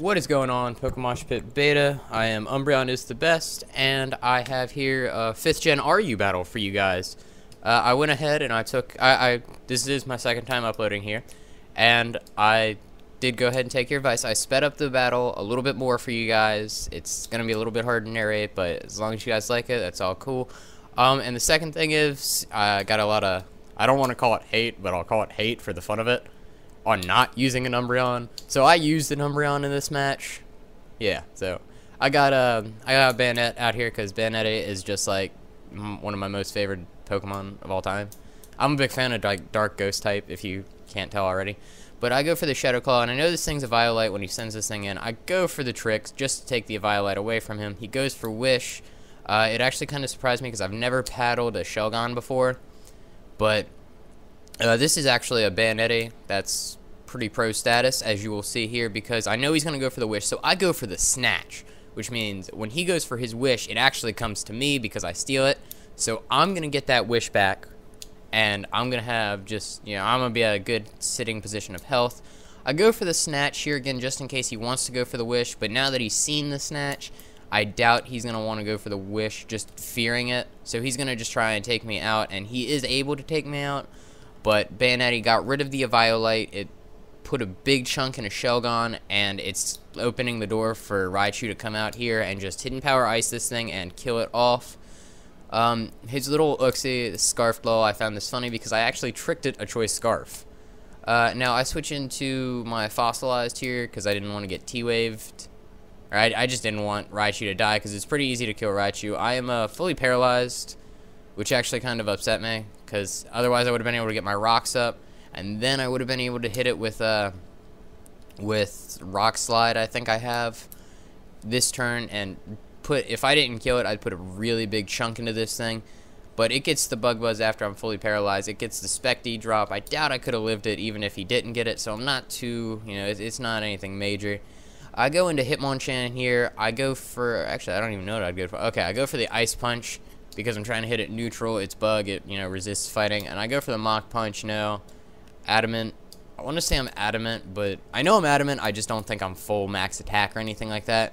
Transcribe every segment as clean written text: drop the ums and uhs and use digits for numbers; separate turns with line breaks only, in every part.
What is going on, PokeMoshPit Beta? I am UmbreonIsTheBest, and I have here a 5th gen RU battle for you guys. I went ahead and I took, this is my second time uploading here, and I did go ahead and take your advice. I sped up the battle a little bit more for you guys. It's going to be a little bit hard to narrate, but as long as you guys like it, that's all cool. And the second thing is, I got a lot of, I don't want to call it hate, but I'll call it hate for the fun of it, on not using an Umbreon. So I used an Umbreon in this match. Yeah, so I got a Bayonetta out here because Bayonetta is just like one of my most favorite Pokemon of all time. I'm a big fan of like Dark Ghost type, if you can't tell already. But I go for the Shadow Claw, and I know this thing's a Violite when he sends this thing in. I go for the tricks just to take the Violite away from him. He goes for Wish. It actually kind of surprised me because I've never paddled a Shelgon before. But this is actually a Bayonetta that's pretty pro status, as you will see here, because I know he's going to go for the Wish, so I go for the Snatch, which means when he goes for his Wish, it actually comes to me because I steal it. So I'm going to get that Wish back, and I'm going to have just, you know, I'm going to be at a good sitting position of health. I go for the Snatch here again just in case he wants to go for the Wish, but now that he's seen the Snatch, I doubt he's going to want to go for the Wish, just fearing it. So he's going to just try and take me out, and he is able to take me out. But Bayonetta got rid of the Violite. It put a big chunk in a Shelgon, and it's opening the door for Raichu to come out here and just Hidden Power Ice this thing and kill it off. His little Uxie, Scarf Blow, I found this funny because I actually tricked it a Choice Scarf. Now I switch into my Fossilized here because I didn't want to get T-Waved. I just didn't want Raichu to die because it's pretty easy to kill Raichu. I am fully paralyzed, which actually kind of upset me because otherwise I would have been able to get my rocks up, and then I would have been able to hit it with Rock Slide. I think I have this turn, and if I didn't kill it, I'd put a really big chunk into this thing. But it gets the Bug Buzz after I'm fully paralyzed. It gets the Specty drop. I doubt I could have lived it even if he didn't get it, so I'm not too, you know, it's not anything major. I go into Hitmonchan here. I go for, actually, I don't even know what I'd go for. Okay, I go for the Ice Punch because I'm trying to hit it neutral. It's bug. It, you know, resists fighting. And I go for the Mach Punch now. Adamant. I want to say I'm adamant, but I know I'm adamant. I just don't think I'm full max attack or anything like that.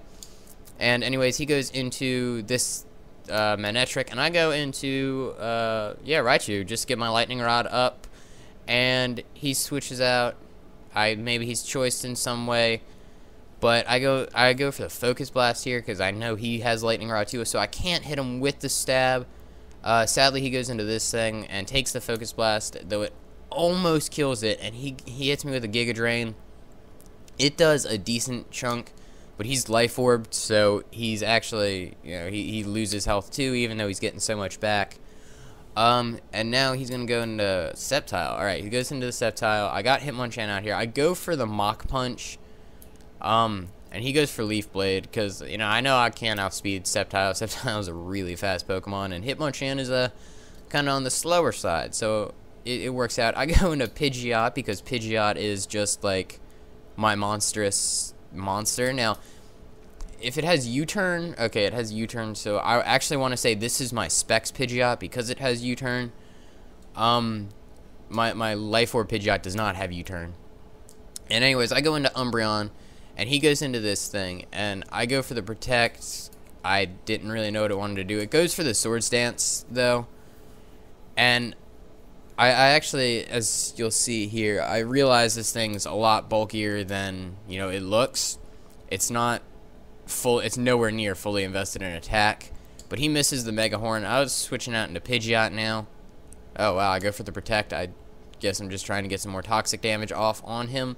And anyways, he goes into this Manectric, and I go into, yeah, Raichu. Just get my Lightning Rod up, and he switches out. Maybe he's choiced in some way. But I go for the Focus Blast here because I know he has Lightning Rod too, so I can't hit him with the stab. Sadly, he goes into this thing and takes the Focus Blast, though it almost kills it, and he hits me with a Giga Drain. It does a decent chunk, but he's Life Orbed, so he's actually, you know, he loses health too, even though he's getting so much back. And now he's gonna go into Sceptile. All right, he goes into the Sceptile. I got Hitmonchan out here. I go for the Mach Punch. And he goes for Leaf Blade because, you know I can't outspeed Sceptile. Sceptile is a really fast Pokemon, and Hitmonchan is kind of on the slower side, so it works out. I go into Pidgeot because Pidgeot is just like my monstrous monster. Now, if it has U-turn, okay, it has U-turn, so I actually want to say this is my Specs Pidgeot because it has U-turn. My Life Orb Pidgeot does not have U-turn. And anyways, I go into Umbreon, and he goes into this thing, and I go for the Protect. I didn't really know what it wanted to do. It goes for the Swords Dance, though. And I actually, as you'll see here, I realize this thing's a lot bulkier than, you know, it looks. It's not full, it's nowhere near fully invested in attack. But he misses the Mega Horn. I was switching out into Pidgeot now. Oh, wow, I go for the Protect. I guess I'm just trying to get some more toxic damage off on him.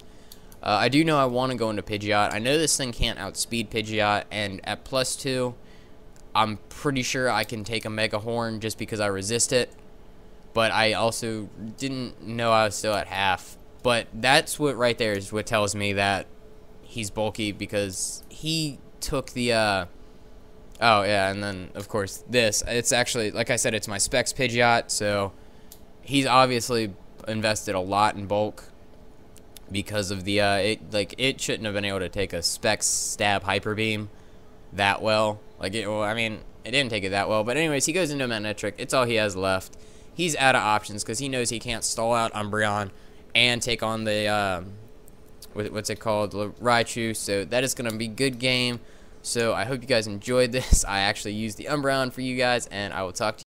I do know I want to go into Pidgeot. I know this thing can't outspeed Pidgeot, and at +2, I'm pretty sure I can take a Mega Horn just because I resist it. But I also didn't know I was still at half. But that's what right there is what tells me that he's bulky, because he took the, oh yeah, and then, of course, this. It's actually, like I said, it's my Specs Pidgeot, so he's obviously invested a lot in bulk. Because of the, it shouldn't have been able to take a Specs Stab Hyper Beam that well. Well, I mean, it didn't take it that well. But anyways, he goes into Manectric. It's all he has left. He's out of options because he knows he can't stall out Umbreon and take on the what's it called, Raichu. So that is gonna be good game. So I hope you guys enjoyed this. I actually used the Umbreon for you guys, and I will talk to you